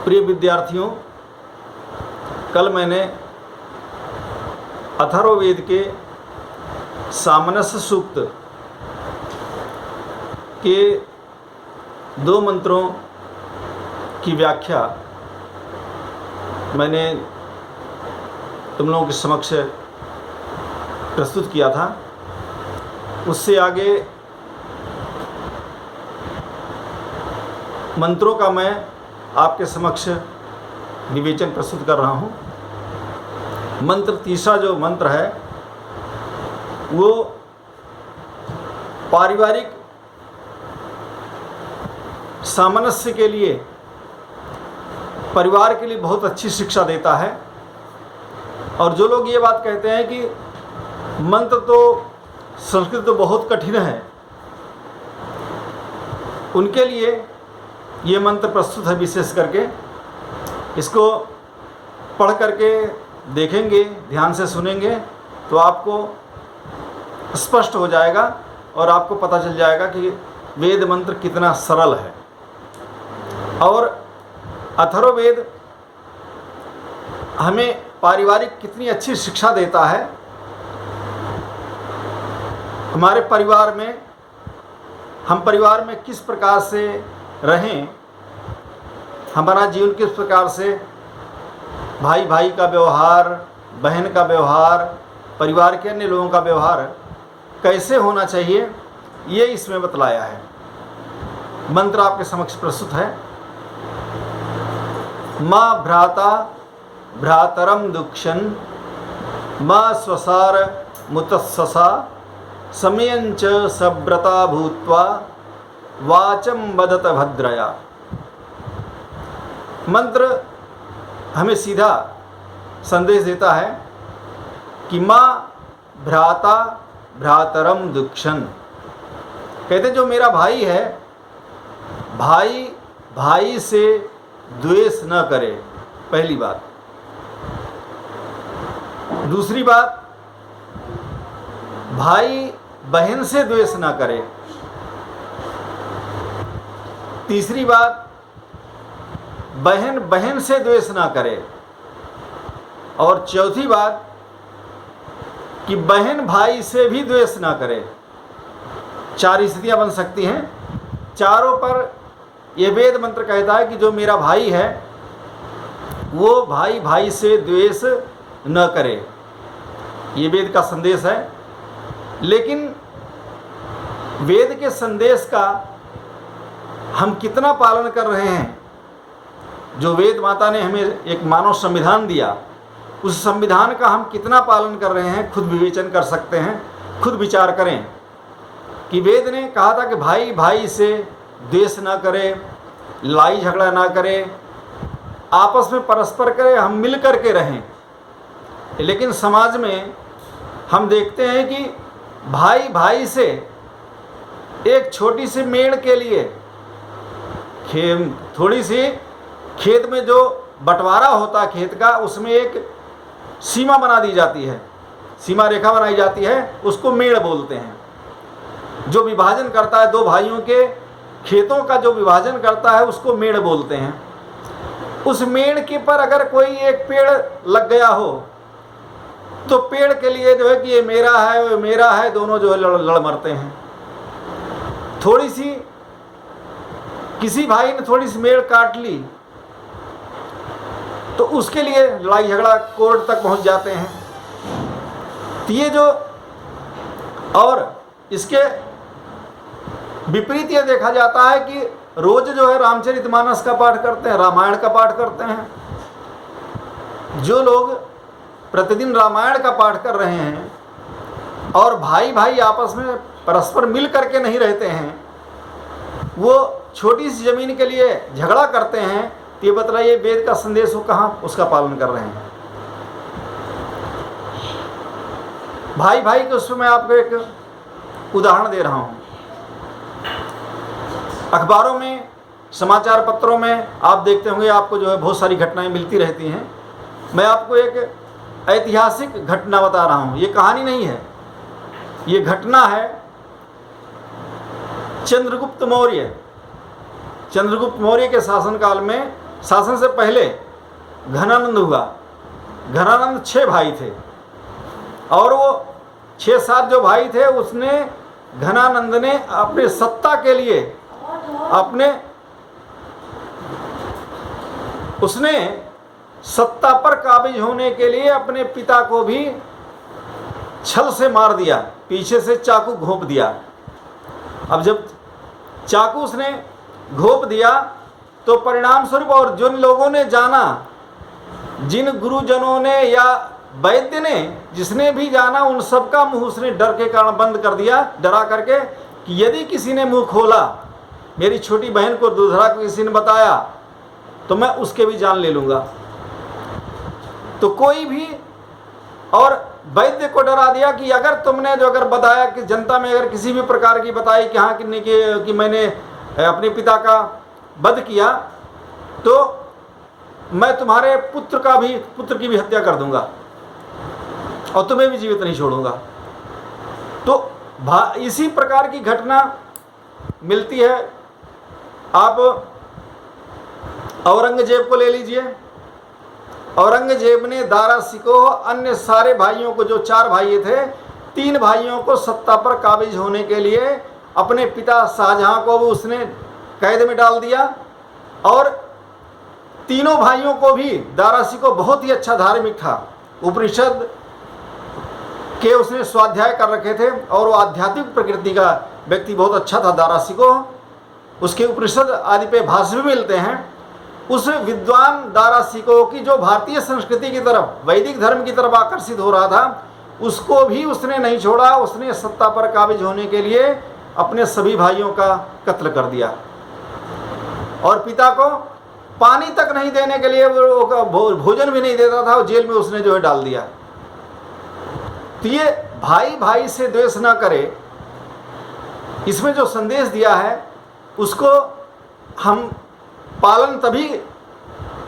प्रिय विद्यार्थियों, कल मैंने अथर्ववेद के सामनस्य सूक्त के 2 मंत्रों की व्याख्या मैंने तुम लोगों के समक्ष प्रस्तुत किया था। उससे आगे मंत्रों का मैं आपके समक्ष विवेचन प्रस्तुत कर रहा हूँ। मंत्र तीसरा जो मंत्र है वो पारिवारिक सामंजस्य के लिए, परिवार के लिए बहुत अच्छी शिक्षा देता है। और जो लोग ये बात कहते हैं कि मंत्र तो संस्कृत तो बहुत कठिन है, उनके लिए ये मंत्र प्रस्तुत है। विशेष करके इसको पढ़ करके देखेंगे, ध्यान से सुनेंगे तो आपको स्पष्ट हो जाएगा और आपको पता चल जाएगा कि वेद मंत्र कितना सरल है। और अथर्ववेद हमें पारिवारिक कितनी अच्छी शिक्षा देता है। हमारे परिवार में, हम परिवार में किस प्रकार से रहें, हमारा जीवन किस प्रकार से, भाई भाई का व्यवहार, बहन का व्यवहार, परिवार के अन्य लोगों का व्यवहार कैसे होना चाहिए, ये इसमें बतलाया है। मंत्र आपके समक्ष प्रस्तुत है। माँ भ्राता भ्रातरम दुक्षन, माँ स्वसार मुतस्ससा, समयंच सब्रता भूत्वा वाचम वदत भद्रया। मंत्र हमें सीधा संदेश देता है कि माँ भ्राता भ्रातरम दुक्षन, कहते जो मेरा भाई है, भाई भाई से द्वेष न करे, पहली बात। दूसरी बात, भाई बहन से द्वेष न करे। तीसरी बात, बहन बहन से द्वेष ना करे। और चौथी बात कि बहन भाई से भी द्वेष ना करे। 4 स्थितियां बन सकती हैं। चारों पर यह वेद मंत्र कहता है कि जो मेरा भाई है वो भाई भाई से द्वेष न करे। ये वेद का संदेश है। लेकिन वेद के संदेश का हम कितना पालन कर रहे हैं? जो वेद माता ने हमें एक मानव संविधान दिया, उस संविधान का हम कितना पालन कर रहे हैं, खुद विवेचन कर सकते हैं। खुद विचार करें कि वेद ने कहा था कि भाई भाई से द्वेष ना करे, लड़ाई झगड़ा ना करे, आपस में परस्पर करे, हम मिल कर के रहें। लेकिन समाज में हम देखते हैं कि भाई भाई से एक छोटी सी मेड़ के लिए, थोड़ी सी खेत में जो बंटवारा होता है खेत का, उसमें एक सीमा बना दी जाती है, सीमा रेखा बनाई जाती है, उसको मेड़ बोलते हैं। जो विभाजन करता है, 2 भाइयों के खेतों का जो विभाजन करता है, उसको मेड़ बोलते हैं। उस मेड़ के पर अगर कोई एक पेड़ लग गया हो तो पेड़ के लिए जो है कि ये मेरा है, वो मेरा है, दोनों जो है लड़ मरते हैं। थोड़ी सी किसी भाई ने थोड़ी सी मेड़ काट ली तो उसके लिए लड़ाई झगड़ा कोर्ट तक पहुंच जाते हैं। तो ये जो, और इसके विपरीत ये देखा जाता है कि रोज जो है रामचरितमानस का पाठ करते हैं, रामायण का पाठ करते हैं। जो लोग प्रतिदिन रामायण का पाठ कर रहे हैं और भाई भाई आपस में परस्पर मिल करके नहीं रहते हैं, वो छोटी सी जमीन के लिए झगड़ा करते हैं, तो ये बतलाइए वेद का संदेश वो कहाँ उसका पालन कर रहे हैं? भाई भाई के उसमें मैं आपको एक उदाहरण दे रहा हूँ। अखबारों में, समाचार पत्रों में आप देखते होंगे, आपको जो है बहुत सारी घटनाएं मिलती रहती हैं। मैं आपको एक ऐतिहासिक घटना बता रहा हूँ, ये कहानी नहीं है, ये घटना है। चंद्रगुप्त मौर्य के शासनकाल में, शासन से पहले घनानंद हुआ। घनानंद 6 भाई थे और वो 6-7 जो भाई थे घनानंद ने अपने सत्ता के लिए उसने सत्ता पर काबिज होने के लिए अपने पिता को भी छल से मार दिया, पीछे से चाकू घोंप दिया। अब जब चाकू उसने घोंप दिया तो परिणाम स्वरूप, और जिन लोगों ने जाना, जिन गुरुजनों ने या वैद्य ने, जिसने भी जाना, उन सबका मुंह उसने डर के कारण बंद कर दिया, डरा करके कि यदि किसी ने मुंह खोला, मेरी छोटी बहन को दूसरा किसी ने बताया तो मैं उसके भी जान ले लूँगा। तो कोई भी, और वैद्य को डरा दिया कि अगर तुमने जो अगर बताया कि जनता में अगर किसी भी प्रकार की बताई कि हाँ कि मैंने अपने पिता का वध किया तो मैं तुम्हारे पुत्र की भी हत्या कर दूंगा और तुम्हें भी जीवित नहीं छोड़ूंगा। तो इसी प्रकार की घटना मिलती है। आप औरंगजेब को ले लीजिए। औरंगजेब ने दारा शिकोह अन्य सारे भाइयों को, जो 4 भाई थे, 3 भाइयों को सत्ता पर काबिज होने के लिए अपने पिता शाहजहां को भी उसने कैद में डाल दिया, और तीनों भाइयों को भी, दारा शिकोह बहुत ही अच्छा धार्मिक था, उपनिषद के उसने स्वाध्याय कर रखे थे और वो आध्यात्मिक प्रकृति का व्यक्ति बहुत अच्छा था दारा शिकोह। उसके उपनिषद आदि पे भाष्य भी मिलते हैं। उस विद्वान दारा शिकोह की जो भारतीय संस्कृति की तरफ, वैदिक धर्म की तरफ आकर्षित हो रहा था, उसको भी उसने नहीं छोड़ा। उसने सत्ता पर काबिज होने के लिए अपने सभी भाइयों का कत्ल कर दिया और पिता को पानी तक नहीं देने के लिए, भोजन भी नहीं देता था, जेल में उसने जो है डाल दिया। तो ये भाई भाई से द्वेष ना करे, इसमें जो संदेश दिया है उसको हम पालन तभी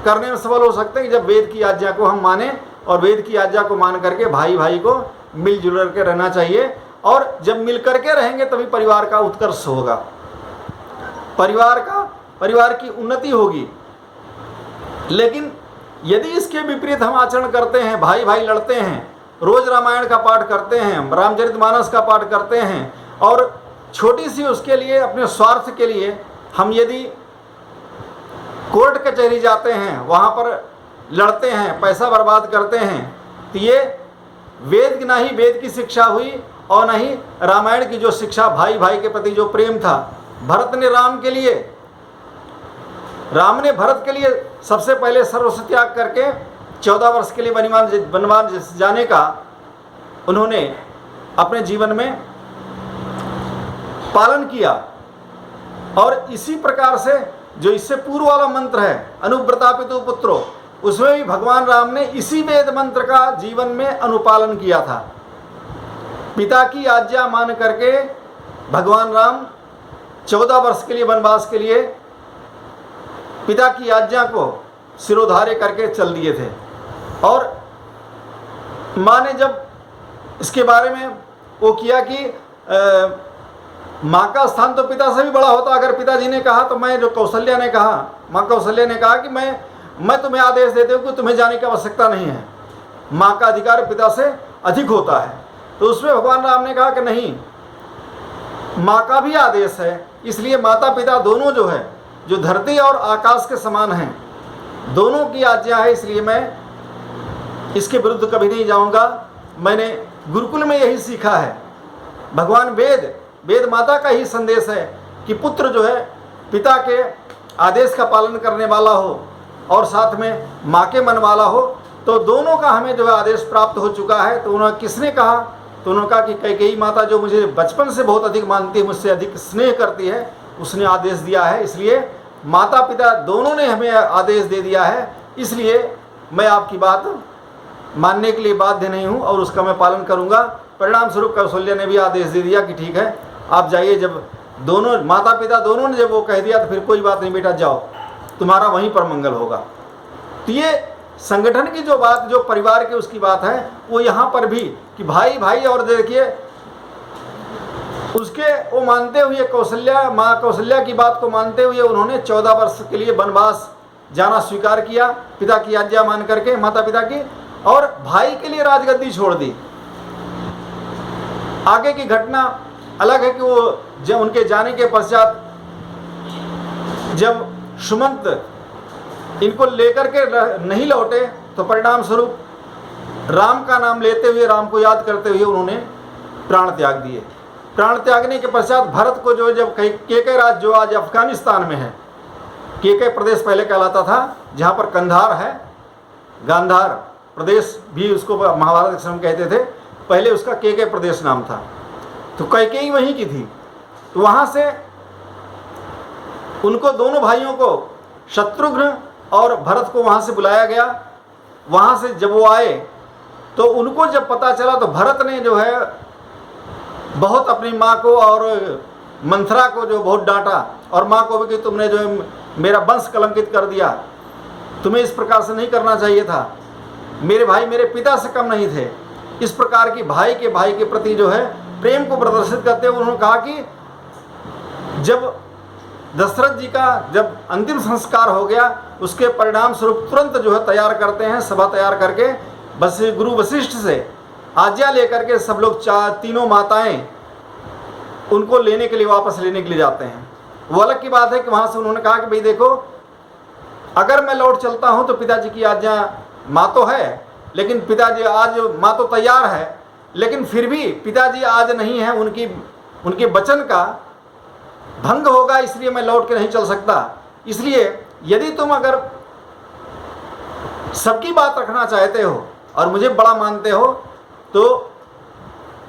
करने में सफल हो सकते हैं कि जब वेद की आज्ञा को हम माने, और वेद की आज्ञा को मान करके भाई भाई को मिलजुल करके रहना चाहिए। और जब मिल करके रहेंगे तभी परिवार का उत्कर्ष होगा, परिवार की उन्नति होगी। लेकिन यदि इसके विपरीत हम आचरण करते हैं, भाई भाई लड़ते हैं, रोज रामायण का पाठ करते हैं, रामचरितमानस का पाठ करते हैं, और छोटी सी उसके लिए, अपने स्वार्थ के लिए हम यदि कोर्ट कचहरी जाते हैं, वहाँ पर लड़ते हैं, पैसा बर्बाद करते हैं, तो ये वेद ना ही वेद की शिक्षा हुई और न ही रामायण की जो शिक्षा, भाई भाई के प्रति जो प्रेम था। भरत ने राम ने भरत के लिए सबसे पहले सर्वस्व त्याग करके 14 वर्ष के लिए वनवास जाने का उन्होंने अपने जीवन में पालन किया। और इसी प्रकार से जो इससे पूर्व वाला मंत्र है, अनुव्रता पितु पुत्रो, उसमें भी भगवान राम ने इसी वेद मंत्र का जीवन में अनुपालन किया था। पिता की आज्ञा मान करके भगवान राम 14 वर्ष के लिए वनवास के लिए पिता की आज्ञा को सिरोधार्य करके चल दिए थे। और माँ ने जब इसके बारे में वो किया कि माँ का स्थान तो पिता से भी बड़ा होता, अगर पिताजी ने कहा तो मैं, जो कौशल्या ने कहा, माँ कौशल्या ने कहा कि मैं तुम्हें आदेश देती हूँ कि तुम्हें जाने की आवश्यकता नहीं है, माँ का अधिकार पिता से अधिक होता है। तो उसमें भगवान राम ने कहा कि नहीं, माँ का भी आदेश है, इसलिए माता पिता दोनों जो है, जो धरती और आकाश के समान हैं, दोनों की आज्ञा है, इसलिए मैं इसके विरुद्ध कभी नहीं जाऊंगा। मैंने गुरुकुल में यही सीखा है। भगवान वेद माता का ही संदेश है कि पुत्र जो है पिता के आदेश का पालन करने वाला हो और साथ में माँ के मन वाला हो। तो दोनों का हमें जो है आदेश प्राप्त हो चुका है। तो उन्होंने किसने कहा? तो उन्होंने कहा कि कैकेयी माता जो मुझे बचपन से बहुत अधिक मानती है, मुझसे अधिक स्नेह करती है, उसने आदेश दिया है। इसलिए माता पिता दोनों ने हमें आदेश दे दिया है, इसलिए मैं आपकी बात मानने के लिए बाध्य नहीं हूँ और उसका मैं पालन करूँगा। परिणाम स्वरूप कौशल्या ने भी आदेश दे दिया कि ठीक है आप जाइए। जब दोनों माता पिता दोनों ने जब वो कह दिया तो फिर कोई बात नहीं बेटा, जाओ, तुम्हारा वहीं पर मंगल होगा। तो ये संगठन की जो बात, जो परिवार की उसकी बात है, वो यहाँ पर भी कि भाई भाई। और देखिए उसके वो मानते हुए कौशल्या, माँ कौशल्या की बात को मानते हुए उन्होंने 14 वर्ष के लिए वनवास जाना स्वीकार किया, पिता की आज्ञा मान करके, माता पिता की, और भाई के लिए राजगद्दी छोड़ दी। आगे की घटना अलग है कि वो जब उनके जाने के पश्चात जब सुमंत इनको लेकर के नहीं लौटे तो परिणाम स्वरूप राम का नाम लेते हुए, राम को याद करते हुए उन्होंने प्राण त्याग दिए। प्राण त्यागने के पश्चात भरत को जो जब केके राज जो आज अफगानिस्तान में है, केके प्रदेश पहले कहलाता था, जहाँ पर कंधार है, गांधार प्रदेश भी उसको महाभारत के समय कहते थे, पहले उसका केके प्रदेश नाम था। तो कैकेयी वहीं की थी। तो वहाँ से उनको दोनों भाइयों को, शत्रुघ्न और भरत को वहाँ से बुलाया गया। वहाँ से जब वो आए तो उनको जब पता चला तो भरत ने जो है बहुत अपनी माँ को और मंथरा को जो बहुत डांटा, और माँ को भी कि तुमने जो है मेरा वंश कलंकित कर दिया, तुम्हें इस प्रकार से नहीं करना चाहिए था, मेरे भाई मेरे पिता से कम नहीं थे। इस प्रकार की भाई के प्रति जो है प्रेम को प्रदर्शित करते हुए उन्होंने कहा कि जब दशरथ जी का जब अंतिम संस्कार हो गया, उसके परिणाम स्वरूप तुरंत जो है तैयार करते हैं, सभा तैयार करके बस गुरु वशिष्ठ से आज्ञा लेकर के सब लोग तीनों माताएं उनको लेने के लिए, वापस लेने के लिए जाते हैं। वो अलग की बात है कि वहाँ से उन्होंने कहा कि भाई देखो, अगर मैं लौट चलता हूँ तो पिताजी की आज्ञा, माँ तो है लेकिन पिताजी आज, माँ तो तैयार है लेकिन फिर भी पिताजी आज नहीं है, उनके वचन का भंग होगा, इसलिए मैं लौट के नहीं चल सकता। इसलिए यदि तुम अगर सबकी बात रखना चाहते हो और मुझे बड़ा मानते हो, तो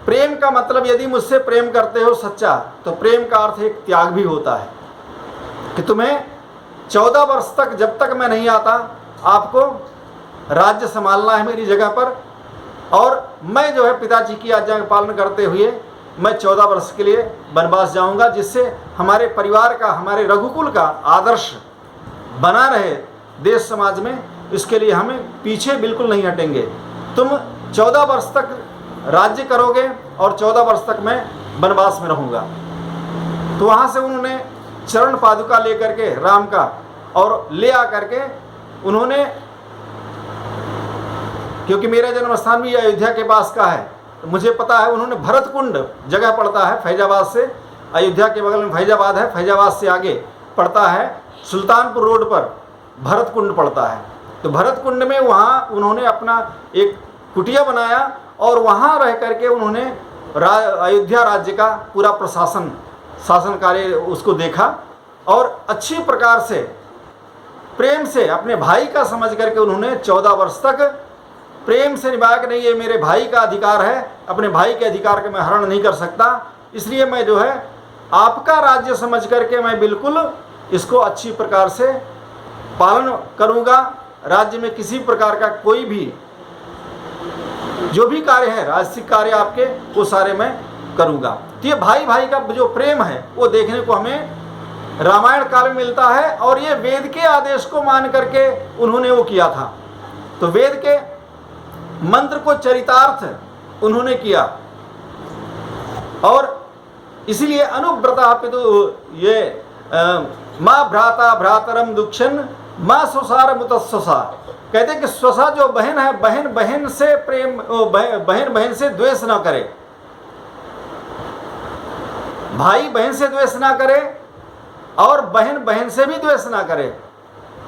प्रेम का मतलब, यदि मुझसे प्रेम करते हो सच्चा, तो प्रेम का अर्थ एक त्याग भी होता है कि तुम्हें 14 वर्ष तक, जब तक मैं नहीं आता, आपको राज्य संभालना है मेरी जगह पर, और मैं जो है पिताजी की आज्ञा का पालन करते हुए मैं 14 वर्ष के लिए वनवास जाऊंगा, जिससे हमारे परिवार का, हमारे रघुकुल का आदर्श बना रहे देश समाज में। इसके लिए हमें पीछे बिल्कुल नहीं हटेंगे। तुम 14 वर्ष तक राज्य करोगे और 14 वर्ष तक मैं वनवास में रहूँगा। तो वहाँ से उन्होंने चरण पादुका लेकर के राम का और ले आ करके उन्होंने, क्योंकि मेरा जन्म स्थान भी अयोध्या के पास का है तो मुझे पता है, उन्होंने भरतकुंड जगह पड़ता है फैजाबाद से, अयोध्या के बगल में फैजाबाद है, फैजाबाद से आगे पड़ता है सुल्तानपुर रोड पर भरतकुंड पड़ता है। तो भरतकुंड में वहाँ उन्होंने अपना एक कुटिया बनाया और वहाँ रह करके उन्होंने अयोध्या राज्य का पूरा शासन कार्य उसको देखा, और अच्छी प्रकार से प्रेम से अपने भाई का समझ करके उन्होंने 14 वर्ष तक प्रेम से निभाया कि नहीं, ये मेरे भाई का अधिकार है, अपने भाई के अधिकार के मैं हरण नहीं कर सकता, इसलिए मैं जो है आपका राज्य समझ करके मैं बिल्कुल इसको अच्छी प्रकार से पालन करूँगा। राज्य में किसी प्रकार का कोई भी जो भी कार्य है, राजसिक कार्य आपके, वो सारे मैं करूँगा। तो ये भाई भाई का जो प्रेम है वो देखने को हमें रामायण काल में मिलता है, और ये वेद के आदेश को मान करके उन्होंने वो किया था। तो वेद के मंत्र को चरितार्थ उन्होंने किया, और इसीलिए अनुव्रता पितु, ये माँ भ्राता भ्रातरम दुक्षन माँ सुसार मुतस्वसा, कहते कि स्वसा जो बहन है, बहन बहन से प्रेम, बहन बहन से द्वेष ना करे, भाई बहन से द्वेष ना करे और बहन बहन से भी द्वेष ना करे।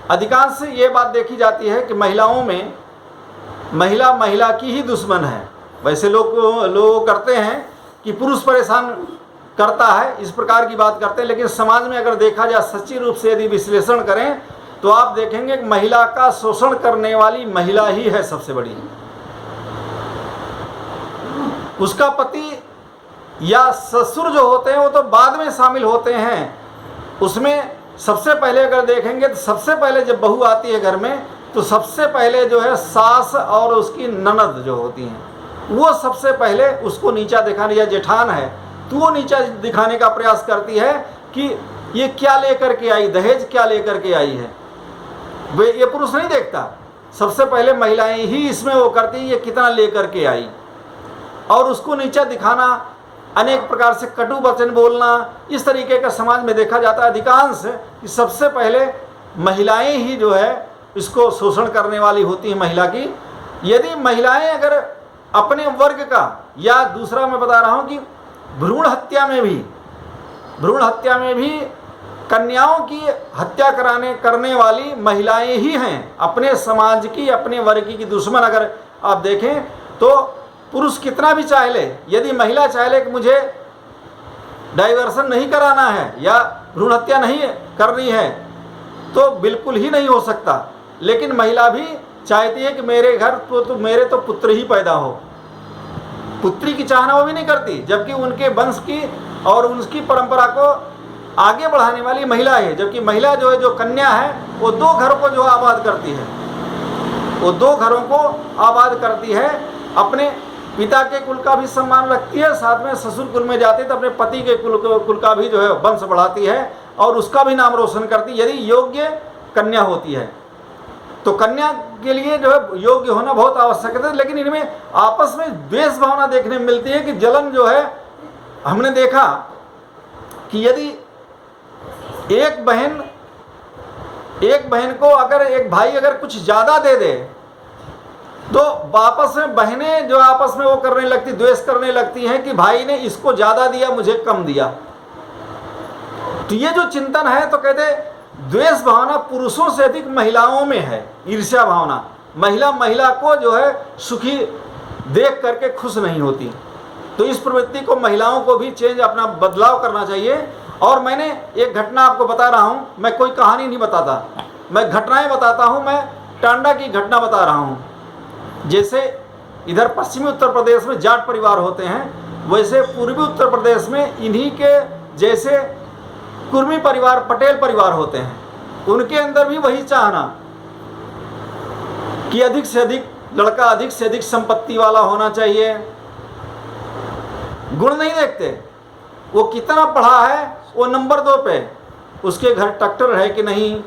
अधिकांश ये बात देखी जाती है कि महिलाओं में महिला महिला की ही दुश्मन है। वैसे लोग करते हैं कि पुरुष परेशान करता है, इस प्रकार की बात करते हैं, लेकिन समाज में अगर देखा जाए सच्ची रूप से यदि विश्लेषण करें तो आप देखेंगे कि महिला का शोषण करने वाली महिला ही है सबसे बड़ी। उसका पति या ससुर जो होते हैं वो तो बाद में शामिल होते हैं, उसमें सबसे पहले अगर देखेंगे तो सबसे पहले जब बहू आती है घर में तो सबसे पहले जो है सास और उसकी ननद जो होती हैं वो सबसे पहले उसको नीचा दिखाने, या जेठान है तो वो नीचा दिखाने का प्रयास करती है कि ये क्या लेकर के आई, दहेज क्या लेकर के आई है। वे ये पुरुष नहीं देखता, सबसे पहले महिलाएं ही इसमें वो करती ये कितना लेकर के आई, और उसको नीचा दिखाना, अनेक प्रकार से कटु वचन बोलना, इस तरीके का समाज में देखा जाता है अधिकांश कि सबसे पहले महिलाएं ही जो है इसको शोषण करने वाली होती है महिला की। यदि महिलाएं अगर अपने वर्ग का, या दूसरा मैं बता रहा हूं कि भ्रूण हत्या में भी कन्याओं की हत्या करने वाली महिलाएं ही हैं, अपने समाज की, अपने वर्ग की दुश्मन। अगर आप देखें तो पुरुष कितना भी चाह ले, यदि महिला चाह ले कि मुझे डाइवर्सन नहीं कराना है या भ्रूण हत्या नहीं करनी है, तो बिल्कुल ही नहीं हो सकता। लेकिन महिला भी चाहती है कि मेरे घर तो मेरे तो पुत्र ही पैदा हो, पुत्री की चाहना वो भी नहीं करती, जबकि उनके वंश की और उनकी परंपरा को आगे बढ़ाने वाली महिला है। जबकि महिला जो है, जो कन्या है, वो 2 घरों को जो आबाद करती है, वो 2 घरों को आबाद करती है, अपने पिता के कुल का भी सम्मान रखती है, साथ में ससुर कुल में जाती है तो अपने पति के कुल का भी जो है वंश बढ़ाती है और उसका भी नाम रोशन करती है, यदि योग्य कन्या होती है। तो कन्या के लिए जो है योग्य होना बहुत आवश्यक है। लेकिन इनमें आपस में द्वेष भावना देखने में मिलती है कि जलन जो है, हमने देखा कि यदि एक बहन को अगर एक भाई अगर कुछ ज़्यादा दे दे तो वापस में बहनें जो आपस में वो करने लगती, द्वेष करने लगती हैं कि भाई ने इसको ज़्यादा दिया, मुझे कम दिया। तो ये जो चिंतन है, तो कहते द्वेष भावना पुरुषों से अधिक महिलाओं में है। ईर्ष्या भावना, महिला को जो है सुखी देख करके खुश नहीं होती। तो इस प्रवृत्ति को महिलाओं को भी चेंज, अपना बदलाव करना चाहिए। और मैंने एक घटना आपको बता रहा हूँ, मैं कोई कहानी नहीं बताता, मैं घटनाएं बताता हूँ। मैं टांडा की घटना बता रहा हूँ। जैसे इधर पश्चिमी उत्तर प्रदेश में जाट परिवार होते हैं, वैसे पूर्वी उत्तर प्रदेश में इन्हीं के जैसे कुर्मी परिवार, पटेल परिवार होते हैं। उनके अंदर भी वही चाहना कि अधिक से अधिक लड़का अधिक से अधिक संपत्ति वाला होना चाहिए। गुण नहीं देखते, वो कितना पढ़ा है वो नंबर 2 पे, उसके घर ट्रैक्टर है कि नहीं,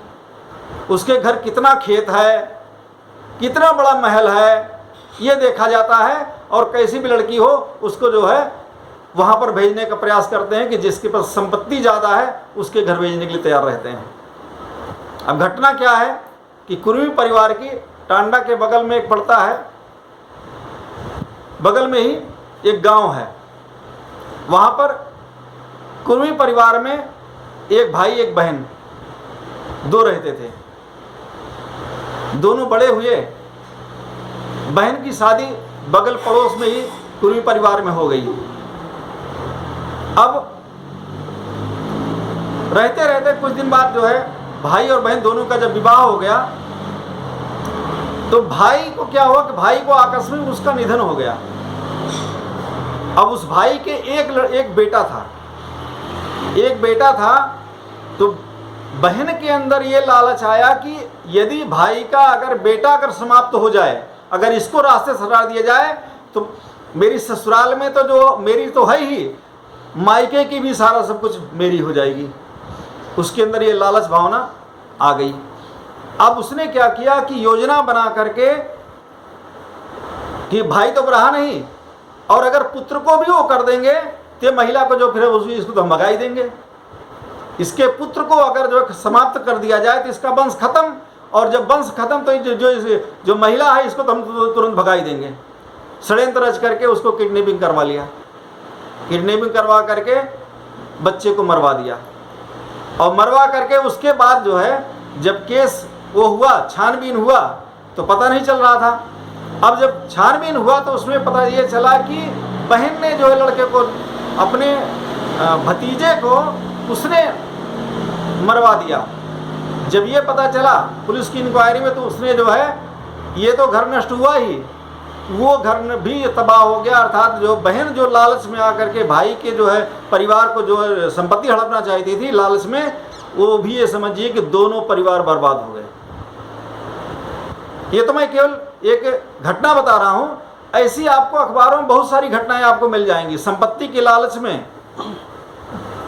उसके घर कितना खेत है, कितना बड़ा महल है, ये देखा जाता है। और कैसी भी लड़की हो उसको जो है वहाँ पर भेजने का प्रयास करते हैं कि जिसके पास संपत्ति ज़्यादा है उसके घर भेजने के लिए तैयार रहते हैं। अब घटना क्या है कि कुर्मी परिवार की, टांडा के बगल में एक पड़ता है, बगल में ही एक गांव है, वहाँ पर कुर्मी परिवार में एक भाई एक बहन 2 रहते थे। दोनों बड़े हुए, बहन की शादी बगल पड़ोस में ही कुर्मी परिवार में हो गई। अब रहते रहते कुछ दिन बाद जो है भाई और बहन दोनों का जब विवाह हो गया, तो भाई को क्या हुआ कि भाई को आकस्मिक उसका निधन हो गया। अब उस भाई के एक बेटा था, तो बहन के अंदर ये लालच आया कि यदि भाई का अगर बेटा अगर समाप्त हो जाए, अगर इसको रास्ते से हटा दिया जाए, तो मेरी ससुराल में तो जो मेरी तो है ही, मायके की भी सारा सब कुछ मेरी हो जाएगी। उसके अंदर ये लालच भावना आ गई। अब उसने क्या किया कि योजना बना करके कि भाई तो रहा नहीं, और अगर पुत्र को भी वो कर देंगे तो महिला को जो फिर इसको तो हम भगा ही देंगे। इसके पुत्र को अगर जो समाप्त कर दिया जाए तो इसका वंश खत्म, और जब वंश खत्म तो जो महिला है इसको तो हम तुरंत भगा ही देंगे। षड्यंत्र रच करके उसको किडनैपिंग करवा लिया, किडनैपिंग करवा करके बच्चे को मरवा दिया। और मरवा करके उसके बाद जो है जब केस वो हुआ, छानबीन हुआ, तो पता नहीं चल रहा था। अब जब छानबीन हुआ तो उसमें पता ये चला कि बहन ने जो है लड़के को, अपने भतीजे को उसने मरवा दिया। जब ये पता चला पुलिस की इंक्वायरी में, तो उसने जो है, ये तो घर नष्ट हुआ ही, वो घर भी तबाह हो गया। अर्थात जो बहन जो लालच में आकर के भाई के जो है परिवार को जो संपत्ति हड़पना चाहती थी लालच में, वो भी ये समझिए कि दोनों परिवार बर्बाद हो गए। ये तो मैं केवल एक घटना बता रहा हूँ, ऐसी आपको अखबारों में बहुत सारी घटनाएं आपको मिल जाएंगी। संपत्ति के लालच में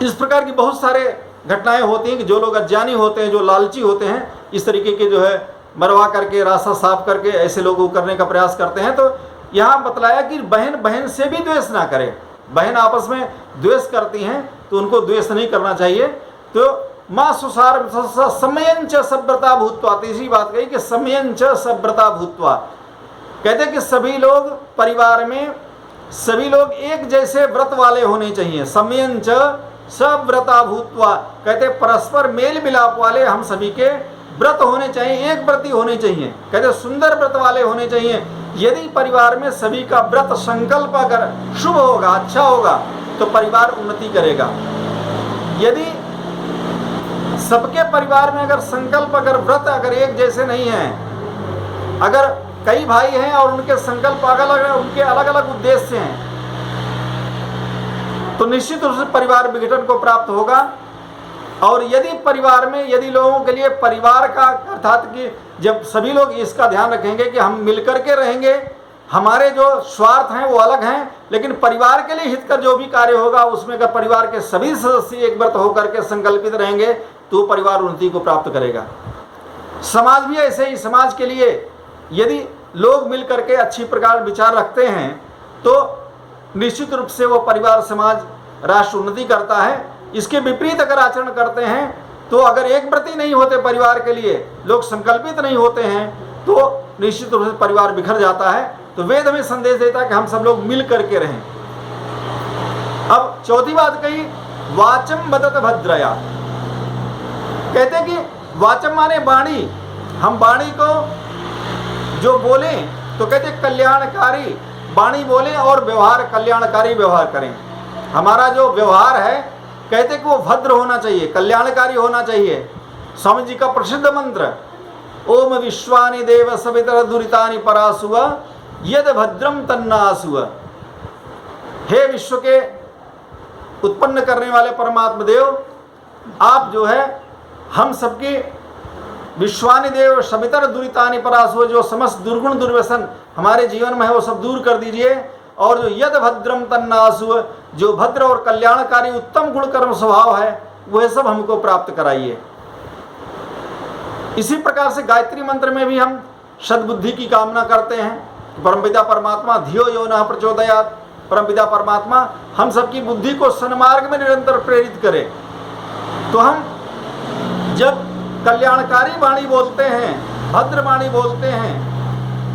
इस प्रकार की बहुत सारे घटनाएं होती हैं कि जो लोग अज्ञानी होते हैं, जो लालची होते हैं, इस तरीके के जो है मरवा करके, रास्ता साफ करके ऐसे लोग करने का प्रयास करते हैं। तो यहाँ बतलाया कि बहन बहन से भी द्वेष ना करे। बहन आपस में द्वेष करती हैं तो उनको द्वेष नहीं करना चाहिए। तो माँ सुसार समयंच सभ्रता भूतवा, तीसरी बात कही कि समयंच सभ्रता भूतवा, कहते कि सभी लोग परिवार में सभी लोग एक जैसे व्रत वाले होने चाहिए। समयंच सव्रता भूतवा, कहते परस्पर मेल मिलाप वाले हम सभी के व्रत होने चाहिए, एक व्रती होने चाहिए। कहते सुंदर व्रत वाले होने चाहिए। यदि परिवार में सभी का व्रत संकल्प अगर शुभ होगा, अच्छा होगा, तो परिवार उन्नति करेगा। यदि सबके परिवार में अगर संकल्प, अगर व्रत अगर एक जैसे नहीं है, अगर कई भाई हैं और उनके संकल्प अलग अलग, उनके अलग अलग उद्देश्य हैं, तो निश्चित रूप से परिवार विघटन को प्राप्त होगा। और यदि परिवार में, यदि लोगों के लिए परिवार का, अर्थात कि जब सभी लोग इसका ध्यान रखेंगे कि हम मिलकर के रहेंगे, हमारे जो स्वार्थ हैं वो अलग हैं, लेकिन परिवार के लिए हित का जो भी कार्य होगा उसमें अगर परिवार के सभी सदस्य एक व्रत होकर के संकल्पित रहेंगे तो परिवार उन्नति को प्राप्त करेगा। समाज भी ऐसे ही, समाज के लिए यदि लोग मिल करके अच्छी प्रकार विचार रखते हैं तो निश्चित रूप से वो परिवार, समाज, राष्ट्र उन्नति करता है। इसके विपरीत अगर आचरण करते हैं तो अगर एक व्रती नहीं होते परिवार के लिए, लोग संकल्पित नहीं होते हैं, तो निश्चित रूप से परिवार बिखर जाता है। तो वेद हमें संदेश देता है कि हम सब लोग मिल करके रहें। अब चौथी बात कही, वाचम बदत भद्रया, कहते कि वाचम माने वाणी, हम वाणी को जो बोले तो कहते कल्याणकारी वाणी बोले और व्यवहार कल्याणकारी व्यवहार करें। हमारा जो व्यवहार है कहते कि वो भद्र होना चाहिए, कल्याणकारी होना चाहिए। स्वामी जी का प्रसिद्ध मंत्र, ओम विश्वानि देव सवितर दुरितानि परासुव यद भद्रम तन्नासुव, हे विश्व के उत्पन्न करने वाले परमात्मा देव, आप जो है हम सबके विश्वानि देव सवितर दुरितानि परासुव, जो समस्त दुर्गुण दुर्व्यसन हमारे जीवन में है वो सब दूर कर दीजिए। और जो यद भद्रम तन्नासुव, जो भद्र और कल्याणकारी उत्तम गुण कर्म स्वभाव है वह सब हमको प्राप्त कराइए। इसी प्रकार से गायत्री मंत्र में भी हम सद्बुद्धि की कामना करते हैं। परमपिता परमात्मा धियो यो नः प्रचोदयात्, परमपिता परमात्मा हम सबकी बुद्धि को सन्मार्ग में निरंतर प्रेरित करे। तो हम जब कल्याणकारी वाणी बोलते हैं, भद्र वाणी बोलते हैं,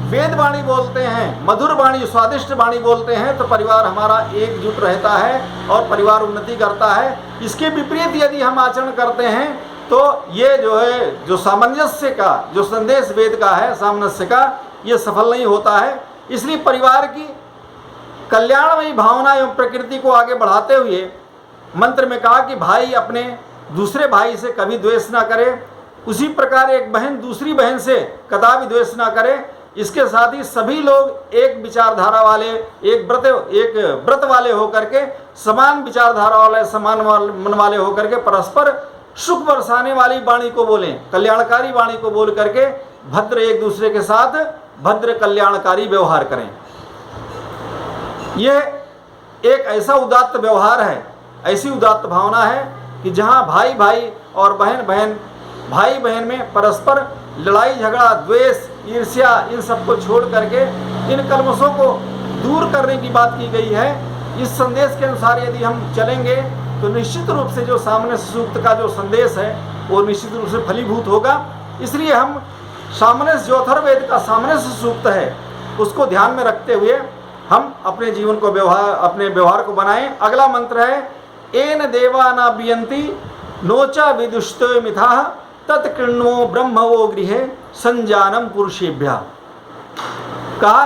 वेद वाणी बोलते हैं, मधुर वाणी, स्वादिष्ट वाणी बोलते हैं, तो परिवार हमारा एकजुट रहता है और परिवार उन्नति करता है। इसके विपरीत यदि हम आचरण करते हैं तो ये जो है, जो सामंजस्य का जो संदेश वेद का है, सामंजस्य का, ये सफल नहीं होता है। इसलिए परिवार की कल्याणमयी भावना एवं प्रकृति को आगे बढ़ाते हुए मंत्र में कहा कि भाई अपने दूसरे भाई से कभी द्वेष ना करे, उसी प्रकार एक बहन दूसरी बहन से कदापि द्वेष ना करे। इसके साथ ही सभी लोग एक विचारधारा वाले, एक व्रत वाले होकर के, समान विचारधारा वाले, समान मन वाले होकर के परस्पर सुख बरसाने वाली वाणी को बोलें, कल्याणकारी वाणी को बोल करके भद्र एक दूसरे के साथ भद्र कल्याणकारी व्यवहार करें। यह एक ऐसा उदात्त व्यवहार है, ऐसी उदात्त भावना है कि जहाँ भाई भाई और बहन बहन, भाई बहन में परस्पर लड़ाई झगड़ा, द्वेष, ईर्ष्या, इन सबको छोड़ करके इन कलमशों को दूर करने की बात की गई है। इस संदेश के अनुसार यदि हम चलेंगे तो निश्चित रूप से जो सामंजस्य सूक्त का जो संदेश है वो निश्चित रूप से फलीभूत होगा। इसलिए हम सामंजस्य, जो अथर्ववेद का सामंजस्य सूक्त है, उसको ध्यान में रखते हुए हम अपने जीवन को अपने व्यवहार को बनाएं। अगला मंत्र है, एन देवा न बियंती नोचा विदुष्ट मिथाः तत्कृण्वो ब्रह्मवो गृहे संजानम पुरुषेभ्यः। कहा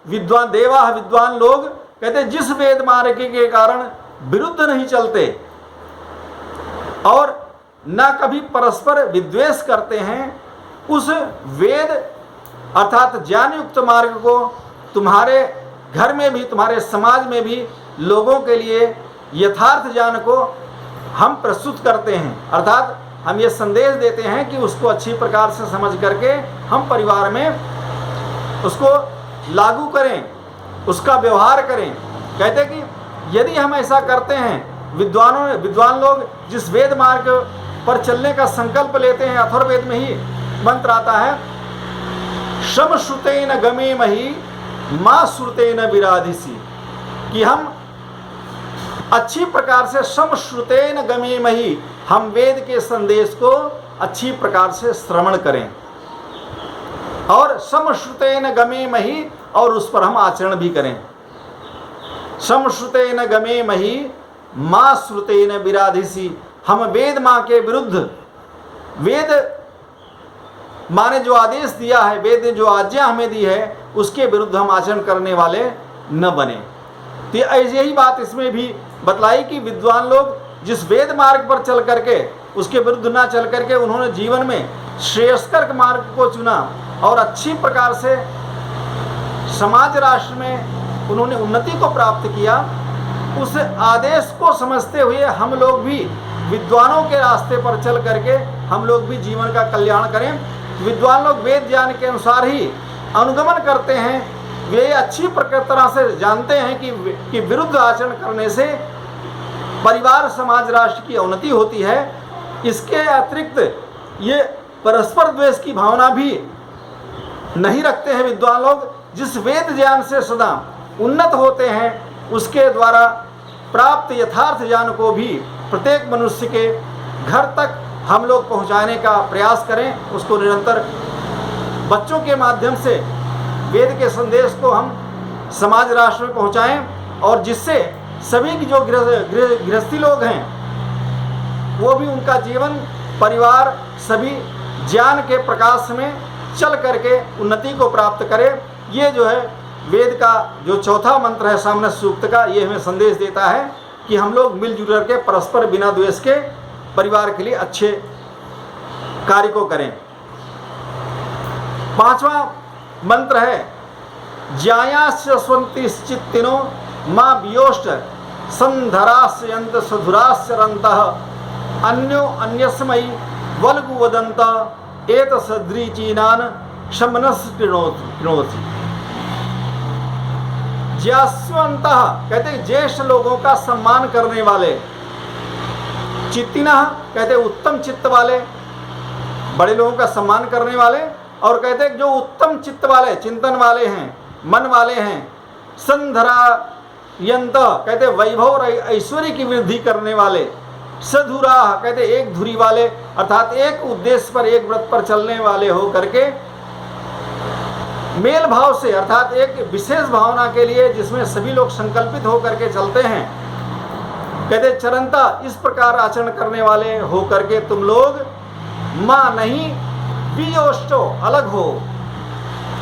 विद्वान देवा, विद्वान लोग कहते जिस वेद मार्ग के कारण विरुद्ध नहीं चलते और न कभी परस्पर विद्वेष करते हैं, उस वेद अर्थात ज्ञान युक्त मार्ग को तुम्हारे घर में भी, तुम्हारे समाज में भी लोगों के लिए यथार्थ ज्ञान को हम प्रस्तुत करते हैं। अर्थात हम ये संदेश देते हैं कि उसको अच्छी प्रकार से समझ करके हम परिवार में उसको लागू करें, उसका व्यवहार करें। कहते कि यदि हम ऐसा करते हैं, विद्वान लोग जिस वेद मार्ग पर चलने का संकल्प लेते हैं, अथर्ववेद में ही मंत्र आता है, समश्रुतेन गमेमहि मां श्रुतेन विराधिसी, कि हम अच्छी प्रकार से समश्रुतेन गमेमहि, हम वेद के संदेश को अच्छी प्रकार से श्रवण करें, और समश्रुतेन गमेमहि, और उस पर हम आचरण भी करें। समश्रुतेन गमेमहि मां श्रुतेन विराधिसी, हम वेद मां के विरुद्ध, वेद मां ने जो आदेश दिया है, वेद ने जो आज्ञा हमें दी है, उसके विरुद्ध हम आचरण करने वाले न बने। तो ऐसी ही बात इसमें भी बतलाई कि विद्वान लोग जिस वेद मार्ग पर चल करके उसके विरुद्ध ना चल करके उन्होंने जीवन में श्रेयस्कर मार्ग को चुना और अच्छी प्रकार से समाज राष्ट्र में उन्होंने उन्नति को प्राप्त किया। उस आदेश को समझते हुए हम लोग भी विद्वानों के रास्ते पर चल करके हम लोग भी जीवन का कल्याण करें। विद्वान लोग वेद ज्ञान के अनुसार ही अनुगमन करते हैं, वे अच्छी तरह से जानते हैं कि विरुद्ध आचरण करने से परिवार समाज राष्ट्र की उन्नति होती है। इसके अतिरिक्त ये परस्पर द्वेष की भावना भी नहीं रखते हैं विद्वान लोग। जिस वेद ज्ञान से सदा उन्नत होते हैं उसके द्वारा प्राप्त यथार्थ ज्ञान को भी प्रत्येक मनुष्य के घर तक हम लोग पहुंचाने का प्रयास करें। उसको निरंतर बच्चों के माध्यम से वेद के संदेश को हम समाज राष्ट्र में पहुंचाएं, और जिससे सभी की जो गृहस्थी लोग हैं वो भी उनका जीवन परिवार सभी ज्ञान के प्रकाश में चल करके उन्नति को प्राप्त करे। ये जो है वेद का जो चौथा मंत्र है सामने सूक्त का, ये हमें संदेश देता है कि हम लोग मिलजुल करके परस्पर बिना द्वेष के परिवार के लिए अच्छे कार्य को करें। पांचवा मंत्र है ज्यायास्वन्तिश्चित्तिनो मां वियोष्ट संधरास्यन्त सुधुरास्यरन्तः अन्यो अन्यस्मै वल्गु वदन्त एतसदृचीनान शमनस कृणोति। ज्यास्वन्तः कहते ज्येष्ठ लोगों का सम्मान करने वाले, चित्तिनः कहते उत्तम चित्त वाले, बड़े लोगों का सम्मान करने वाले, और कहते जो उत्तम चित्त वाले चिंतन वाले हैं, मन वाले हैं। संधरायन्त कहते वैभव और ऐश्वर्य की वृद्धि करने वाले। सधुरा कहते एक धुरी वाले, अर्थात एक उद्देश्य पर एक व्रत पर चलने वाले हो करके मेल भाव से, अर्थात एक विशेष भावना के लिए जिसमें सभी लोग संकल्पित होकर के चलते हैं। कहते चरंता इस प्रकार आचरण करने वाले हो करके तुम लोग मां नहीं वियोष्टो अलग हो।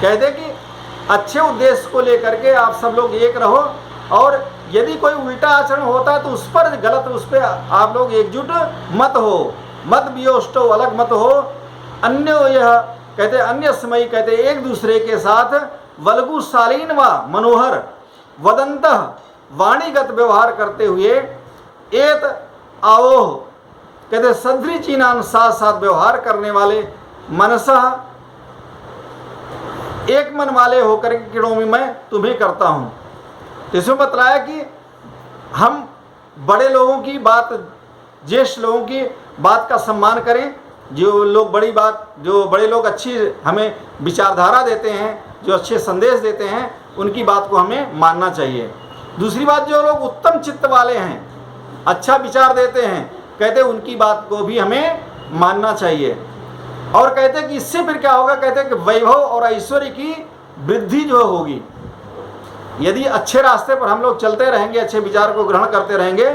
कहते कि अच्छे उद्देश्य को लेकर के आप सब लोग एक रहो, और यदि कोई उल्टा आचरण होता है तो उस पर गलत, उस पर आप लोग एकजुट मत हो, मत वियोष्टो अलग मत हो। अन्यो यह कहते अन्य समय कहते एक दूसरे के साथ वल्गु शालीन व मनोहर वदंत वाणीगत व्यवहार करते हुए एत आओह कहते सदृचीनान साथ साथ व्यवहार करने वाले मनसः एक मन वाले होकर के किरणों में मैं तुम्हें करता हूं। इसमें बतलाया कि हम बड़े लोगों की बात, ज्येष्ठ लोगों की बात का सम्मान करें। जो लोग बड़ी बात, जो बड़े लोग अच्छी हमें विचारधारा देते हैं, जो अच्छे संदेश देते हैं, उनकी बात को हमें मानना चाहिए। दूसरी बात, जो लोग उत्तम चित्त वाले हैं, अच्छा विचार देते हैं, कहते उनकी बात को भी हमें मानना चाहिए। और कहते कि इससे फिर क्या होगा, कहते कि वैभव और ऐश्वर्य की वृद्धि जो होगी। यदि अच्छे रास्ते पर हम लोग चलते रहेंगे, अच्छे विचार को ग्रहण करते रहेंगे,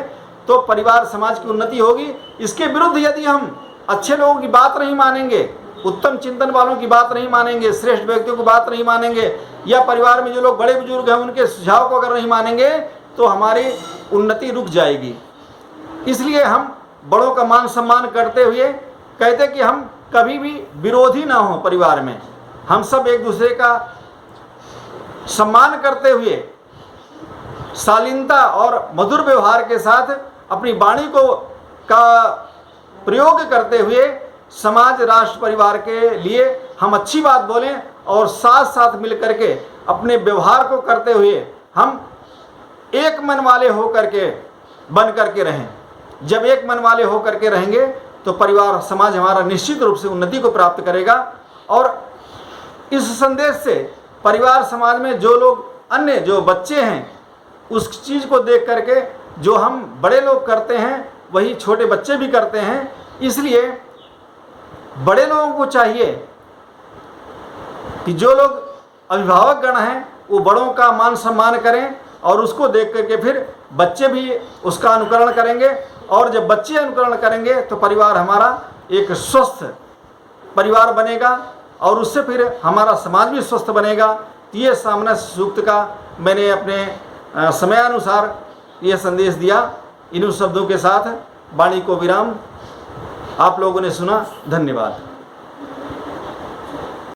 तो परिवार समाज की उन्नति होगी। इसके विरुद्ध यदि हम अच्छे लोगों की बात नहीं मानेंगे, उत्तम चिंतन वालों की बात नहीं मानेंगे, श्रेष्ठ व्यक्तियों की बात नहीं मानेंगे, या परिवार में जो लोग बड़े बुजुर्ग हैं उनके सुझाव को अगर नहीं मानेंगे, तो हमारी उन्नति रुक जाएगी। इसलिए हम बड़ों का मान सम्मान करते हुए कहते कि हम कभी भी विरोधी ना हो, परिवार में हम सब एक दूसरे का सम्मान करते हुए शालीनता और मधुर व्यवहार के साथ अपनी वाणी को का प्रयोग करते हुए समाज राष्ट्र परिवार के लिए हम अच्छी बात बोलें, और साथ साथ मिल करके अपने व्यवहार को करते हुए हम एक मन वाले हो करके बन करके रहें। जब एक मन वाले हो करके रहेंगे तो परिवार समाज हमारा निश्चित रूप से उन्नति को प्राप्त करेगा। और इस संदेश से परिवार समाज में जो लोग अन्य जो बच्चे हैं उस चीज़ को देख करके जो हम बड़े लोग करते हैं वही छोटे बच्चे भी करते हैं। इसलिए बड़े लोगों को चाहिए कि जो लोग अभिभावक गण हैं वो बड़ों का मान सम्मान करें और उसको देख करके फिर बच्चे भी उसका अनुकरण करेंगे, और जब बच्चे अनुकरण करेंगे तो परिवार हमारा एक स्वस्थ परिवार बनेगा और उससे फिर हमारा समाज भी स्वस्थ बनेगा। तो ये सामंजस्य सूक्त का मैंने अपने समयानुसार ये संदेश दिया। इन शब्दों के साथ वाणी को विराम। आप लोगों ने सुना, धन्यवाद।